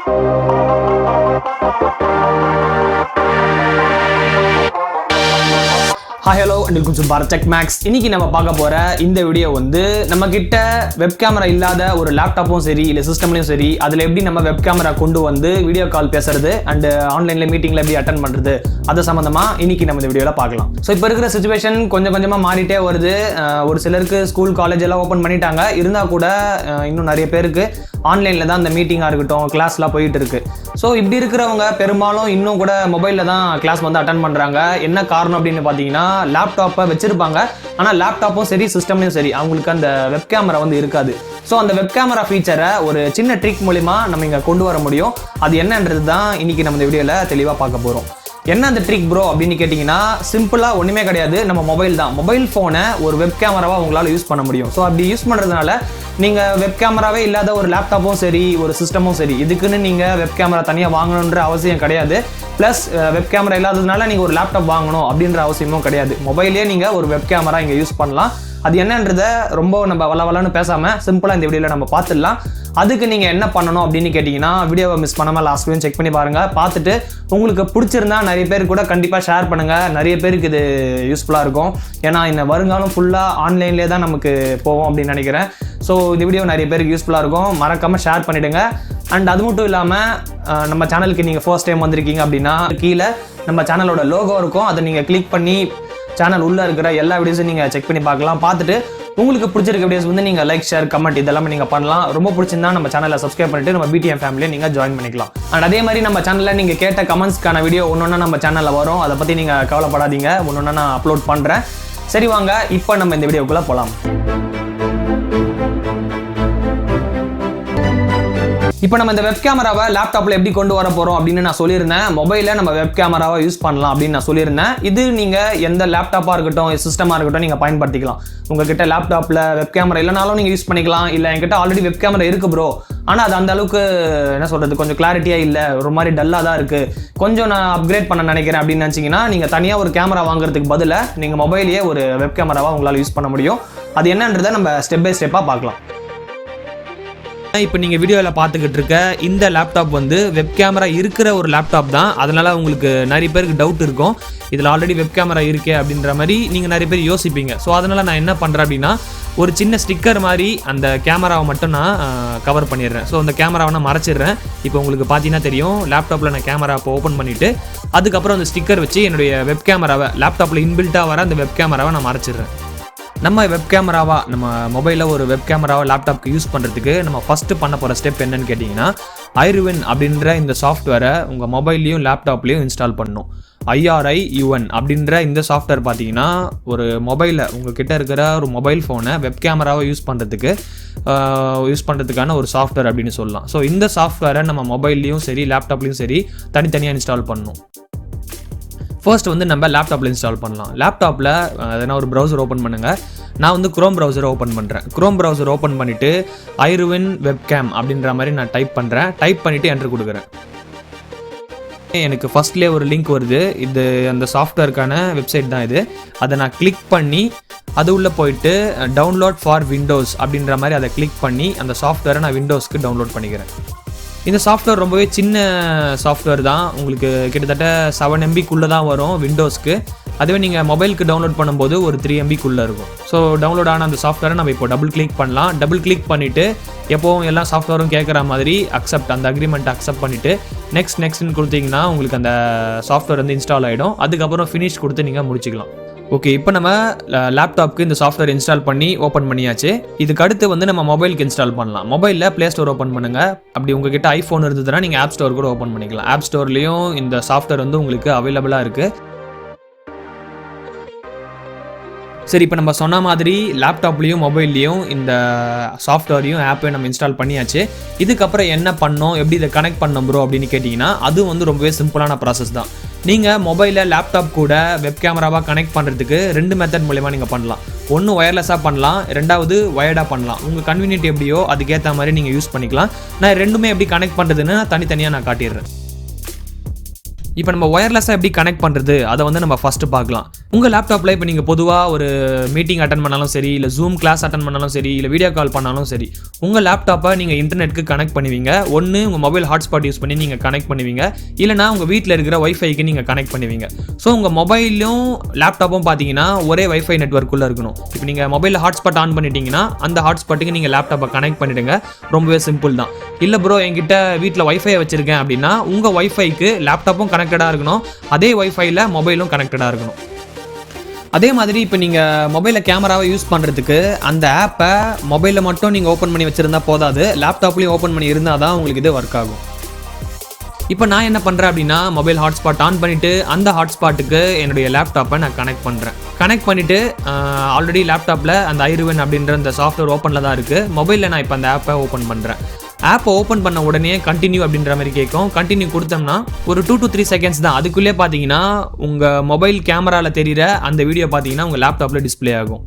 Hi, hello and welcome to Bharat Tech Max. இன்னைக்கு நம்ம பார்க்க போற இந்த வீடியோ வந்து நம்ம கிட்ட வெப் கேமரா இல்லாத ஒரு லேப்டாப்பும் சரி இல்ல சிஸ்டம்லயும் சரி அதுல எப்படி நம்ம வெப் கேமரா கொண்டு வந்து வீடியோ கால் பேசுறது அண்ட் ஆன்லைன்ல மீட்டிங்ல எப்படி அட்டெண்ட் பண்றது அது சம்பந்தமா இன்னைக்கு நம்ம இந்த வீடியோல பார்க்கலாம். ஸோ இப்போ இருக்கிற சிச்சுவேஷன் கொஞ்சம் கொஞ்சமா மாறிட்டே வருது. ஒரு சிலருக்கு ஸ்கூல் காலேஜ் எல்லாம் ஓப்பன் பண்ணிட்டாங்க. இருந்தா கூட இன்னும் நிறைய பேருக்கு ஆன்லைன்ல தான் அந்த மீட்டிங்கா இருக்கட்டும் கிளாஸ்லாம் போயிட்டு இருக்கு. ஸோ இப்படி இருக்கிறவங்க பெரும்பாலும் இன்னும் கூட மொபைல்ல தான் கிளாஸ் வந்து அட்டெண்ட் பண்றாங்க. என்ன காரணம் அப்படின்னு பார்த்தீங்கன்னா லேப்டாப்பை வச்சிருப்பாங்க, ஆனால் லேப்டாப்பும் சரி சிஸ்டம்லையும் சரி அவங்களுக்கு அந்த வெப் கேமரா வந்து இருக்காது. ஸோ அந்த வெப் கேமரா ஃபீச்சரை ஒரு சின்ன ட்ரிக் மூலிமா நம்ம இங்கே கொண்டு வர முடியும். அது என்னன்றது தான் இன்னைக்கு நம்ம இந்த வீடியோவில் தெளிவாக பார்க்க போகிறோம். என்ன அந்த ட்ரிக் ப்ரோ அப்படின்னு கேட்டிங்கன்னா சிம்பிளாக ஒன்றுமே கிடையாது. நம்ம மொபைல் தான், மொபைல் ஃபோனை ஒரு வெப் கேமராவாக உங்களால் யூஸ் பண்ண முடியும். ஸோ அப்படி யூஸ் பண்ணுறதுனால நீங்கள் வெப் கேமராவே இல்லாத ஒரு லேப்டாப்பும் சரி ஒரு சிஸ்டமும் சரி இதுக்குன்னு நீங்கள் வெப் கேமரா தனியாக வாங்கணுன்ற அவசியம் கிடையாது. ப்ளஸ் வெப் கேமரா இல்லாததுனால நீங்கள் ஒரு லேப்டாப் வாங்கணும் அப்படின்ற அவசியமும் கிடையாது. மொபைலே நீங்கள் ஒரு வெப் கேமரா இங்கே யூஸ் பண்ணலாம். அது என்னன்றதை ரொம்ப நம்ம வளவலன்னு பேசாமல் சிம்பிளாக இந்த வீடியோவில் நம்ம பார்த்துடலாம். அதுக்கு நீங்கள் என்ன பண்ணணும் அப்படின்னு கேட்டிங்கன்னா வீடியோவை மிஸ் பண்ணாமல் லாஸ்ட் வீடியோ செக் பண்ணி பாருங்கள். பார்த்துட்டு உங்களுக்கு பிடிச்சிருந்தா நிறைய பேர் கூட கண்டிப்பாக ஷேர் பண்ணுங்கள். நிறைய பேருக்கு இது யூஸ்ஃபுல்லாக இருக்கும். ஏன்னா இந்த வருங்காலம் ஃபுல்லாக ஆன்லைன்லேயே தான் நமக்கு போவோம் அப்படின்னு நினைக்கிறேன். ஸோ இந்த வீடியோ நிறைய பேருக்கு யூஸ்ஃபுல்லாக இருக்கும். மறக்காமல் ஷேர் பண்ணிவிடுங்க. அண்ட் அது மட்டும் இல்லாமல் நம்ம சேனலுக்கு நீங்கள் ஃபர்ஸ்ட் டைம் வந்திருக்கீங்க அப்படின்னா கீழே நம்ம சேனலோட லோகோ இருக்கும். அதை நீங்கள் கிளிக் பண்ணி சேனல் உள்ளே இருக்கிற எல்லா வீடியோஸும் நீங்கள் செக் பண்ணி பார்க்கலாம். பார்த்துட்டு உங்களுக்கு பிடிச்சிருக்க வீடியோஸ் வந்து நீங்கள் லைக் ஷேர் கமெண்ட் இதெல்லாமே நீங்கள் பண்ணலாம். ரொம்ப பிடிச்சிருந்தா நம்ம சேனலை சப்ஸ்கிரைப் பண்ணிட்டு நம்ம பிடிஎம் ஃபேமிலியை நீங்கள் ஜாயின் பண்ணிக்கலாம். அண்ட் அதே மாதிரி நம்ம சேனலில் நீங்கள் கேட்ட கமெண்ட்ஸ்க்கான வீடியோ ஒன்று நம்ம சேனலில் வரும். அதை பற்றி நீங்கள் கவலைப்படாதீங்க, ஒன்று நான் அப்லோட் பண்ணுறேன். சரி வாங்க இப்போ நம்ம இந்த வீடியோக்குள்ளே போகலாம். இப்போ நம்ம இந்த வெப் கேமராவை லேப்டாப்பில் எப்படி கொண்டு வர போகிறோம் அப்படின்னு நான் சொல்லியிருந்தேன். மொபைலில் நம்ம வெப் கேமராவை யூஸ் பண்ணலாம் அப்படின்னு நான் சொல்லியிருந்தேன். இது நீங்கள் எந்த லேப்டாப்பாக இருக்கட்டும் சிஸ்டமாக இருக்கட்டும் நீங்கள் பயன்படுத்திக்கலாம். உங்ககிட்ட லேப்டாப்பில் வெப் கேமரா இல்லைனாலும் நீங்கள் யூஸ் பண்ணிக்கலாம். இல்லை என்கிட்ட ஆல்ரெடி வெப் கேமரா இருக்குது ப்ரோ, ஆனால் அது அந்த அளவுக்கு என்ன சொல்கிறது கொஞ்சம் கிளாரிட்டியாக இல்லை, ஒரு மாதிரி டல்லாக தான் இருக்குது, கொஞ்சம் நான் அப்கிரேட் பண்ண நினைக்கிறேன் அப்படின்னு நினச்சிங்கன்னா நீங்கள் தனியாக ஒரு கேமரா வாங்குறதுக்கு பதிலாக நீங்கள் மொபைலையே ஒரு வெப் கேமராவாக உங்களால் யூஸ் பண்ண முடியும். அது என்னன்றதை நம்ம ஸ்டெப் பை ஸ்டெப்பாக பார்க்கலாம். இப்போ நீங்கள் வீடியோவில் பார்த்துக்கிட்டு இருக்க இந்த லேப்டாப் வந்து வெப் கேமரா இருக்கிற ஒரு லேப்டாப் தான். அதனால் உங்களுக்கு நிறைய பேருக்கு டவுட் இருக்கும், இதில் ஆல்ரெடி வெப் கேமரா இருக்கே அப்படின்ற மாதிரி நீங்கள் நிறைய பேர் யோசிப்பீங்க. ஸோ அதனால் நான் என்ன பண்ணுறேன் அப்படின்னா ஒரு சின்ன ஸ்டிக்கர் மாதிரி அந்த கேமராவை மட்டும் நான் கவர் பண்ணிடுறேன். ஸோ அந்த கேமராவை நான் மறைச்சிடுறேன். இப்போ உங்களுக்கு பார்த்தீங்கன்னா தெரியும், லேப்டாப்பில் நான் கேமரா இப்போ ஓப்பன் பண்ணிவிட்டு அதுக்கப்புறம் அந்த ஸ்டிக்கர் வச்சு என்னுடைய வெப் கேமராவை லேப்டாப்பில் இன்பில்ட்டாக வர அந்த வெப் கேமராவை நான் மறைச்சிடுறேன். நம்ம வெப் கேமராவா நம்ம மொபைலில் ஒரு வெப் கேமராவை லேப்டாப்க்கு யூஸ் பண்ணுறதுக்கு நம்ம ஃபஸ்ட்டு பண்ண போகிற ஸ்டெப் என்னன்னு கேட்டிங்கன்னா IRUN அப்படின்ற இந்த சாஃப்ட்வேரை உங்கள் மொபைல்லையும் லேப்டாப்லேயும் இன்ஸ்டால் பண்ணணும். IRIUN அப்படின்ற இந்த சாஃப்ட்வேர் பார்த்தீங்கன்னா ஒரு மொபைலில் உங்கள்கிட்ட இருக்கிற ஒரு மொபைல் ஃபோனை வெப் கேமராவை யூஸ் பண்ணுறதுக்கான ஒரு சாஃப்ட்வேர் அப்படின்னு சொல்லலாம். ஸோ இந்த சாஃப்ட்வேரை நம்ம மொபைல்லையும் சரி லேப்டாப்லேயும் சரி தனித்தனியாக இன்ஸ்டால் பண்ணணும். ஃபர்ஸ்ட் வந்து நம்ம லேப்டாப்பில் இன்ஸ்டால் பண்ணலாம். லேப்டாப்பில் எதனா ஒரு ப்ரௌசர் ஓப்பன் பண்ணுங்கள். நான் வந்து குரோம் ப்ரௌசரை ஓப்பன் பண்ணுறேன். குரோம் ப்ரௌசர் ஓப்பன் பண்ணிவிட்டு IRUN Webcam அப்படின்ற மாதிரி நான் டைப் பண்ணுறேன். டைப் பண்ணிவிட்டு என்ட்ரு கொடுக்குறேன். எனக்கு ஃபர்ஸ்ட்லேயே ஒரு லிங்க் வருது. இது அந்த சாஃப்ட்வேருக்கான வெப்சைட் தான் இது. அதை நான் கிளிக் பண்ணி அது உள்ளே போயிட்டு டவுன்லோட் ஃபார் விண்டோஸ் அப்படின்ற மாதிரி அதை கிளிக் பண்ணி அந்த சாஃப்ட்வேரை நான் விண்டோஸ்க்கு டவுன்லோட் பண்ணிக்கிறேன். இந்த சாஃப்ட்வேர் ரொம்பவே சின்ன சாஃப்ட்வேர் தான், உங்களுக்கு கிட்டத்தட்ட 7 MBக்குள்ளே தான் வரும் விண்டோஸ்க்கு. அதுவே நீங்கள் மொபைலுக்கு டவுன்லோட் பண்ணும்போது ஒரு 3 MBக்குள்ளே இருக்கும். ஸோ டவுன்லோட் ஆன அந்த சாஃப்ட்வேரை நம்ம இப்போ டபுள் கிளிக் பண்ணலாம். டபுள் கிளிக் பண்ணிவிட்டு எப்போவும் எல்லா சாஃப்ட்வேரும் கேட்குற மாதிரி அக்செப்ட் அந்த அக்ரிமெண்ட் அக்செப்ட் பண்ணிவிட்டு நெக்ஸ்ட்னு கொடுத்தீங்கன்னா உங்களுக்கு அந்த சாஃப்ட்வேர் வந்து இன்ஸ்டால் ஆகிடும். அதுக்கப்புறம் ஃபினிஷ் கொடுத்து நீங்கள் முடிச்சிக்கலாம். ஓகே, இப்போ நம்ம லேப்டாப்க்கு இந்த சாஃப்ட்வேர் இன்ஸ்டால் பண்ணி ஓப்பன் பண்ணியாச்சு. இதுக்கு அடுத்து வந்து நம்ம மொபைலுக்கு இன்ஸ்டால் பண்ணலாம். மொபைலில் ப்ளே ஸ்டோர் ஓப்பன் பண்ணுங்கள். அப்படி உங்ககிட்ட ஐஃபோன் இருந்ததுன்னா நீங்கள் ஆப் ஸ்டோர் கூட ஓப்பன் பண்ணிக்கலாம். ஆப் ஸ்டோர்லேயும் இந்த சாஃப்ட்வேர் வந்து உங்களுக்கு அவைலபிளாக இருக்குது. சரி, இப்போ நம்ம சொன்ன மாதிரி லேப்டாப்லேயும் மொபைல்லையும் இந்த சாஃப்ட்வேரையும் ஆப்பையும் நம்ம இன்ஸ்டால் பண்ணியாச்சு. இதுக்கப்புறம் என்ன பண்ணோம், எப்படி இதை கனெக்ட் பண்ணோம் ப்ரோ அப்படின்னு கேட்டிங்கன்னா அது வந்து ரொம்பவே சிம்பிளான ப்ராசஸ் தான். நீங்கள் மொபைலில் லேப்டாப் கூட வெப் கேமராவாக கனெக்ட் பண்ணுறதுக்கு 2 மெத்தட் மூலமா நீங்கள் பண்ணலாம். ஒன்று ஒயர்லெஸ்ஸாக பண்ணலாம், ரெண்டாவது வயர்டாக பண்ணலாம். உங்கள் கன்வீனியன்ட் எப்படியோ அதுக்கேற்ற மாதிரி நீங்கள் யூஸ் பண்ணிக்கலாம். நான் ரெண்டுமே எப்படி கனெக்ட் பண்ணுறதுன்னு தனித்தனியாக நான் காட்டிடுறேன். இப்போ நம்ம ஒயர்லெஸ்ஸாக எப்படி கனெக்ட் பண்ணுறது அதை வந்து நம்ம ஃபஸ்ட்டு பார்க்கலாம். உங்கள் லேப்டாப்பில் இப்போ நீங்கள் பொதுவாக ஒரு மீட்டிங் அட்டன் பண்ணாலும் சரி, இல்லை ஜூம் கிளாஸ் அட்டன் பண்ணாலும் சரி, இல்லை வீடியோ கால் பண்ணாலும் சரி, உங்கள் லேப்டாப்பை நீங்கள் இன்டர்நெட்டுக்கு கனெக்ட் பண்ணுவீங்க. ஒன்று உங்கள் மொபைல் ஹாட்ஸ்பாட் யூஸ் பண்ணி நீங்கள் கனெக்ட் பண்ணுவீங்க, இல்லைனா உங்கள் வீட்டில் இருக்கிற வைஃபைக்கு நீங்கள் கனெக்ட் பண்ணுவீங்க. ஸோ உங்கள் மொபைலும் லேப்டாப்பும் பார்த்தீங்கன்னா ஒரே வைஃபை நெட்வொர்க்குள்ளே இருக்கணும். இப்போ நீங்கள் மொபைலில் ஹாட்ஸ்பாட் ஆன் பண்ணிட்டீங்கன்னா அந்த ஹாட்ஸ்பாட்டுக்கு நீங்கள் லேப்டாப்பை கனெக்ட் பண்ணிவிடுங்க. ரொம்பவே சிம்பிள் தான். இல்லை ப்ரோ என்கிட்ட வீட்டில் வைஃபை வச்சுருக்கேன் அப்படின்னா உங்கள் வைஃபைக்கு லேப்டாப்பும் கனெக்டடாக இருக்கணும், அதே வைஃபைல மொபைலும் கனெக்டடாக இருக்கணும். அதே மாதிரி இப்போ நீங்கள் மொபைலில் கேமராவை யூஸ் பண்ணுறதுக்கு அந்த ஆப்பை மொபைலில் மட்டும் நீங்கள் ஓப்பன் பண்ணி வச்சுருந்தா போதாது, லேப்டாப்லேயும் ஓப்பன் பண்ணி இருந்தால் தான் உங்களுக்கு இது ஒர்க் ஆகும். இப்போ நான் என்ன பண்ணுறேன் அப்படின்னா மொபைல் ஹாட்ஸ்பாட் ஆன் பண்ணிவிட்டு அந்த ஹாட்ஸ்பாட்டுக்கு என்னுடைய லேப்டாப்பை நான் கனெக்ட் பண்ணுறேன். கனெக்ட் பண்ணிவிட்டு ஆல்ரெடி லேப்டாப்பில் அந்த ஐருவன் அப்படின்ற அந்த சாஃப்ட்வேர் ஓப்பனில் தான் இருக்குது. மொபைலில் நான் இப்போ அந்த ஆப்பை ஓப்பன் பண்ணுறேன். ஆப்பை ஓப்பன் பண்ண உடனே கண்டினியூ அப்படின்ற மாதிரி கேட்கும். கண்டினியூ கொடுத்தோம்னா ஒரு 2 to 3 செகண்ட்ஸ் தான். அதுக்குள்ளே பார்த்தீங்கன்னா உங்கள் மொபைல் கேமராவில் தெரிகிற அந்த வீடியோ பார்த்தீங்கன்னா உங்கள் லேப்டாப்பில் டிஸ்பிளே ஆகும்.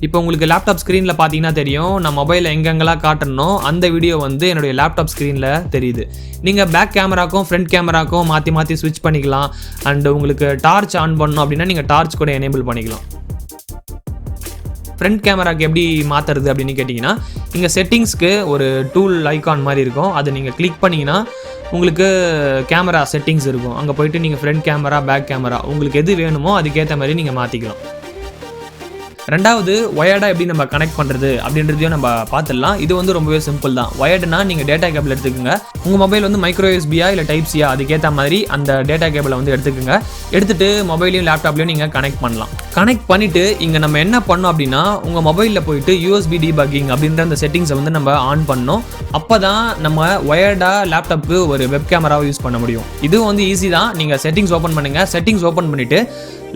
இப்போ உங்களுக்கு லேப்டாப் ஸ்க்ரீனில் பார்த்தீங்கன்னா தெரியும், நான் மொபைலில் எங்கெங்கெல்லாம் காட்டணும் அந்த வீடியோ வந்து என்னுடைய லேப்டாப் ஸ்க்ரீனில் தெரியுது. நீங்கள் பேக் கேமராக்கும் ஃப்ரண்ட் கேமராக்கும் மாற்றி ஸ்விட்ச் பண்ணிக்கலாம். அண்ட் உங்களுக்கு டார்ச் ஆன் பண்ணணும் அப்படின்னா நீங்கள் டார்ச் கூட எனேபிள் பண்ணிக்கலாம். ஃப்ரண்ட் கேமராக்கு எப்படி மாற்றுறது அப்படின்னு கேட்டிங்கன்னா இங்கே செட்டிங்ஸ்க்கு ஒரு டூல் ஐக்கான் மாதிரி இருக்கும். அதை நீங்கள் கிளிக் பண்ணிங்கன்னா உங்களுக்கு கேமரா செட்டிங்ஸ் இருக்கும். அங்கே போய்ட்டு நீங்கள் ஃப்ரண்ட் கேமரா பேக் கேமரா உங்களுக்கு எது வேணுமோ அதுக்கேற்ற மாதிரி நீங்கள் மாற்றிக்கலாம். ரெண்டாவது ஒயர்டாக எப்படி நம்ம கனெக்ட் பண்ணுறது அப்படின்றதையும் நம்ம பார்த்துடலாம். இது வந்து ரொம்பவே சிம்பிள் தான். ஒயர்டுனா நீங்கள் டேட்டா கேபிள் எடுத்துக்கோங்க. உங்கள் மொபைல் வந்து மைக்ரோ யூஎஸ்பியா இல்லை டைப் சியா அதுக்கேற்ற மாதிரி அந்த டேட்டா கேபிளை வந்து எடுத்துக்கோங்க. எடுத்துகிட்டு மொபைலையும் லேப்டாப்லையும் நீங்கள் கனெக்ட் பண்ணலாம். கனெக்ட் பண்ணிவிட்டு இங்கே நம்ம என்ன பண்ணோம் அப்படின்னா உங்கள் மொபைலில் போயிட்டு யூஎஸ்பி டீபக்கிங் அப்படின்ற அந்த செட்டிங்ஸை வந்து நம்ம ஆன் பண்ணோம். அப்போ தான் நம்ம ஒயர்டாக லேப்டாப்புக்கு ஒரு வெப் கேமராவை யூஸ் பண்ண முடியும். இதுவும் வந்து ஈஸி தான். நீங்கள் செட்டிங்ஸ் ஓப்பன் பண்ணுங்கள். செட்டிங்ஸ் ஓப்பன் பண்ணிவிட்டு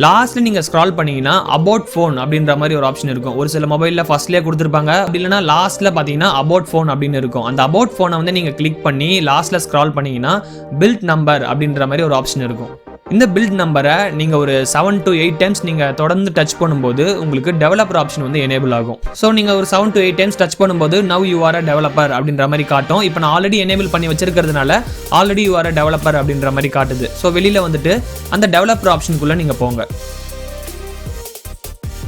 லாஸ்ட்டில் நீங்கள் ஸ்க்ரால் பண்ணிங்கன்னா அபவுட் ஃபோன் அப்படின்ற மாதிரி ஒரு ஆப்ஷன் இருக்கும். ஒரு சில மொபைலில் ஃபர்ஸ்ட்லேயே கொடுத்துருப்பாங்க, அப்படி இல்லைனா லாஸ்ட்டில் பார்த்தீங்கன்னா அபவுட் ஃபோன் அப்படின்னு இருக்கும். அந்த அபவுட் ஃபோனை வந்து நீங்கள் கிளிக் பண்ணி லாஸ்ட்டில் ஸ்க்ரால் பண்ணிங்கன்னா பில்ட் நம்பர் அப்படின்ற மாதிரி ஒரு ஆப்ஷன் இருக்கும். இந்த பில்ட் நம்பரை நீங்கள் ஒரு 7 to 8 டைம்ஸ் நீங்கள் தொடர்ந்து டச் பண்ணும்போது உங்களுக்கு டெவலப்பர் ஆப்ஷன் வந்து எனேபிள் ஆகும். ஸோ நீங்கள் ஒரு 7 to 8 டைம்ஸ் டச் பண்ணும்போது now you are a developer அப்படின்ற மாதிரி காட்டும். இப்போ நான் ஆல்ரெடி எனேபிள் பண்ணி வச்சிருக்கிறதுனால already you are a developer அப்படின்ற மாதிரி காட்டுது. ஸோ வெளியில் வந்துட்டு அந்த டெவலப்பர் ஆப்ஷனுக்குள்ளே நீங்கள் போங்க.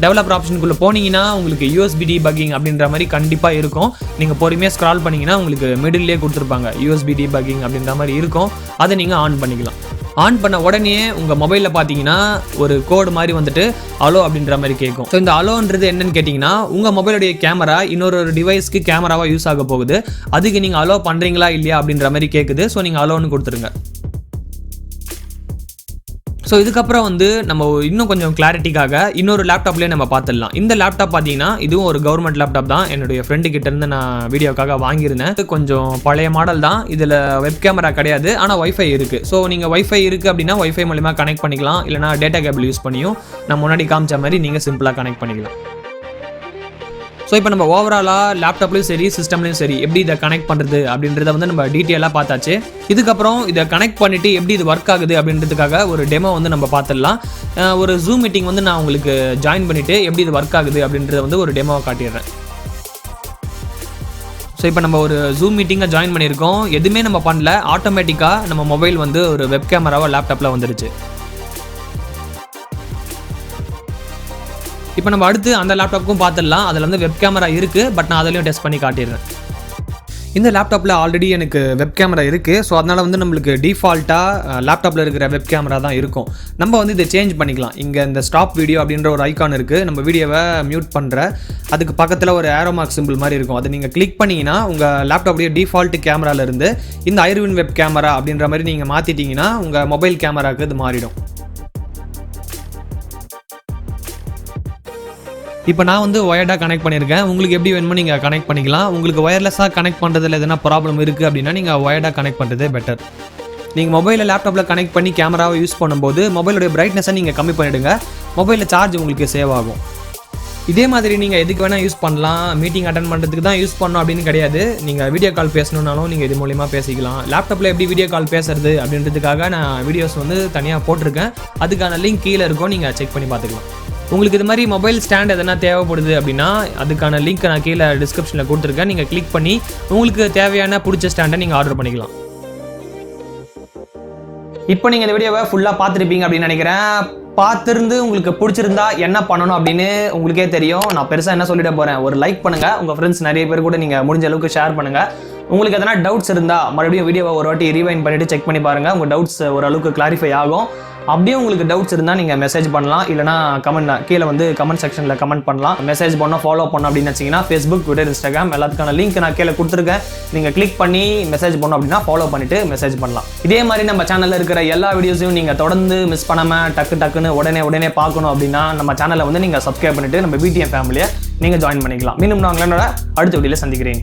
டெவலப்பர் ஆப்ஷனுக்குள்ளே போனீங்கன்னா உங்களுக்கு யூஎஸ்பி டீபக்கிங் அப்படின்ற மாதிரி கண்டிப்பாக இருக்கும். நீங்கள் பொறுமையாக ஸ்க்ரால் பண்ணிங்கன்னா உங்களுக்கு மிடில்லே கொடுத்துருப்பாங்க யூஎஸ்பி டீபக்கிங் அப்படின்ற மாதிரி இருக்கும். அதை நீங்கள் ஆன் பண்ணிக்கலாம். ஆன் பண்ண உடனே உங்கள் மொபைலில் பார்த்தீங்கன்னா ஒரு கோடு மாதிரி வந்துட்டு அலோ அப்படின்ற மாதிரி கேட்கும். ஸோ இந்த அலோன்றது என்னன்னு கேட்டிங்கன்னா உங்கள் மொபைலுடைய கேமரா இன்னொரு டிவைஸ்க்கு கேமராவாக யூஸ் ஆக போகுது. அதுக்கு நீங்கள் அலோ பண்ணுறீங்களா இல்லையா அப்படின்ற மாதிரி கேட்குது. ஸோ நீங்கள் அலோன்னு கொடுத்துருங்க. ஸோ இதுக்கப்புறம் வந்து நம்ம இன்னும் கொஞ்சம் கிளாரிட்டிக்காக இன்னொரு லேப்டாப்லேயே நம்ம பார்த்துடலாம். இந்த லேப்டாப் பார்த்தீங்கன்னா இதுவும் ஒரு கவர்மெண்ட் லேப்டாப் தான். என்னுடைய ஃப்ரெண்டு கிட்டேருந்து நான் வீடியோக்காக வாங்கியிருந்தேன். கொஞ்சம் பழைய மாடல் தான். இதில் வெப் கேமரா கிடையாது, ஆனால் வைஃபை இருக்குது. ஸோ நீங்கள் வைஃபை இருக்குது அப்படின்னா வைஃபை மூலமாக கனெக்ட் பண்ணிக்கலாம். இல்லைனா டேட்டா கேபிள் யூஸ் பண்ணியும் நான் முன்னாடி காமிச்ச மாதிரி நீங்கள் சிம்பிளாக கனெக்ட் பண்ணிக்கலாம். ஸோ இப்போ நம்ம ஓவராலாக லேப்டாப்லையும் சரி சிஸ்டம்லையும் சரி எப்படி இதை கனெக்ட் பண்ணுறது அப்படின்றத வந்து நம்ம டீட்டெயிலாக பார்த்தாச்சு. இதுக்கப்புறம் இதை கனெக்ட் பண்ணிவிட்டு எப்படி இது ஒர்க் ஆகுது அப்படின்றதுக்காக ஒரு டெமோ வந்து நம்ம பார்த்துடலாம். ஒரு ஜூம் மீட்டிங் வந்து நான் உங்களுக்கு ஜாயின் பண்ணிவிட்டு எப்படி இது ஒர்க் ஆகுது அப்படின்றத வந்து ஒரு டெமோவை காட்டிடுறேன். ஸோ இப்போ நம்ம ஒரு ஜூம் மீட்டிங்கை ஜாயின் பண்ணியிருக்கோம். எதுவுமே நம்ம பண்ணல, ஆட்டோமேட்டிக்காக நம்ம மொபைல் வந்து ஒரு வெப் கேமராவோ லேப்டாப்பில் வந்துடுச்சு. இப்போ நம்ம அடுத்து அந்த லேப்டாப்புக்கும் பார்த்துடலாம். அதில் வந்து வெப் கேமரா இருக்குது, பட் நான் அதிலையும் டெஸ்ட் பண்ணி காட்டிடுறேன். இந்த லேப்டாப்பில் ஆல்ரெடி எனக்கு வெப் கேமரா இருக்குது. ஸோ அதனால் வந்து நம்மளுக்கு டிஃபால்ட்டாக லேப்டாப்பில் இருக்கிற வெப் கேமரா தான் இருக்கும். நம்ம வந்து இதை சேஞ்ச் பண்ணிக்கலாம். இங்கே இந்த ஸ்டாப் வீடியோ அப்படின்ற ஒரு ஐக்கான் இருக்குது. நம்ம வீடியோவை மியூட் பண்ணுற அதுக்கு பக்கத்தில் ஒரு ஏரோ மார்க் சிம்பிள் மாதிரி இருக்கும். அதை நீங்கள் கிளிக் பண்ணிங்கன்னா உங்கள் லேப்டாப்புடைய டிஃபால்ட் கேமராலேருந்து இந்த ஐர்வின் வெப் கேமரா அப்படின்ற மாதிரி நீங்கள் மாற்றிட்டிங்கன்னா உங்கள் மொபைல் கேமராவுக்கு இது மாறிடும். இப்போ நான் வந்து ஒயர்டாக கனெக்ட் பண்ணியிருக்கேன். உங்களுக்கு எப்படி வேணுமோ நீங்கள் கனெக்ட் பண்ணிக்கலாம். உங்களுக்கு ஒயர்லெஸ்ஸாக கனெக்ட் பண்ணுறதுல எதனா ப்ராப்ளம் இருக்குது அப்படின்னா நீங்கள் ஒயர்டாக கனெக்ட் பண்ணுறதே பெட்டர். நீங்கள் மொபைலில் லேப்டாப்பில் கனெக்ட் பண்ணி கேமராவை யூஸ் பண்ணும்போது மொபைலுடைய பிரைட்னஸை நீங்கள் கம்மி பண்ணிவிடுங்க. மொபைலில் சார்ஜ் உங்களுக்கு சேவ் ஆகும். இதே மாதிரி நீங்கள் எதுக்கு வேணால் யூஸ் பண்ணலாம். மீட்டிங் அட்டன் பண்ணுறதுக்கு தான் யூஸ் பண்ணணும் அப்படின்னு கிடையாது. நீங்கள் வீடியோ கால் பேசணுன்னாலும் நீங்கள் இது மூலிமா பேசிக்கலாம். லேப்டாப்பில் எப்படி வீடியோ கால் பேசுறது அப்படின்றதுக்காக நான் வீடியோஸ் வந்து தனியாக போட்டிருக்கேன். அதுக்கான லிங்க் கீழே இருக்கும், நீங்கள் செக் பண்ணி பார்த்துக்கலாம். உங்களுக்கு இது மாதிரி மொபைல் ஸ்டாண்ட் எதனா தேவைப்படுது அப்படின்னா அதுக்கான லிங்க் நான் கீழே டிஸ்கிரிப்ஷனில் கொடுத்துருக்கேன். நீங்கள் கிளிக் பண்ணி உங்களுக்கு தேவையான பிடிச்ச ஸ்டாண்டை நீங்கள் ஆர்டர் பண்ணிக்கலாம். இப்போ நீங்கள் இந்த வீடியோவை ஃபுல்லாக பார்த்துருப்பீங்க அப்படின்னு நினைக்கிறேன். பார்த்துருந்து உங்களுக்கு பிடிச்சிருந்தா என்ன பண்ணணும் அப்படின்னு உங்களுக்கே தெரியும். நான் பெருசாக என்ன சொல்லிட போகிறேன், ஒரு லைக் பண்ணுங்கள், உங்கள் ஃப்ரெண்ட்ஸ் நிறைய பேர் கூட நீங்கள் முடிஞ்ச அளவுக்கு ஷேர் பண்ணுங்கள். உங்களுக்கு எதனா டவுட்ஸ் இருந்தால் மறுபடியும் வீடியோவை ஒரு வாட்டி ரீவைண்ட் பண்ணிவிட்டு செக் பண்ணி பாருங்கள். உங்கள் டவுட்ஸ் ஓரளவுக்கு கிளாரிஃபை ஆகும். அப்படியே உங்களுக்கு டவுட்ஸ் இருந்தால் நீங்கள் மெசேஜ் பண்ணலாம், இல்லைனா கீழே வந்து கமெண்ட் செக்ஷனில் கமெண்ட் பண்ணலாம். மெசேஜ் பண்ணோம் ஃபாலோ பண்ணோம் அப்படின்னு வச்சிங்கன்னா ஃபேஸ்புக், ட்விட்டர், இன்ஸ்டாகிராம் எல்லாத்துக்கான லிங்க் நான் கீழே கொடுத்துருக்கேன். நீங்கள் கிளிக் பண்ணி மெசேஜ் பண்ணோம் அப்படின்னா ஃபாலோ பண்ணிவிட்டு மெசேஜ் பண்ணலாம். இதே மாதிரி நம்ம சேனலில் இருக்கிற எல்லா வீடியோஸையும் நீங்கள் தொடர்ந்து மிஸ் பண்ணாமல் டக்குன்னு உடனே பார்க்கணும் அப்படின்னா நம்ம சேனலை வந்து நீங்கள் சப்ஸ்கிரைப் பண்ணிவிட்டு நம்ம பிடிஎம் ஃபேமிலியை நீங்கள் ஜாயின் பண்ணிக்கலாம். மீண்டும் நான் உங்களோட அடுத்த வீடியோவில் சந்திக்கிறேன்.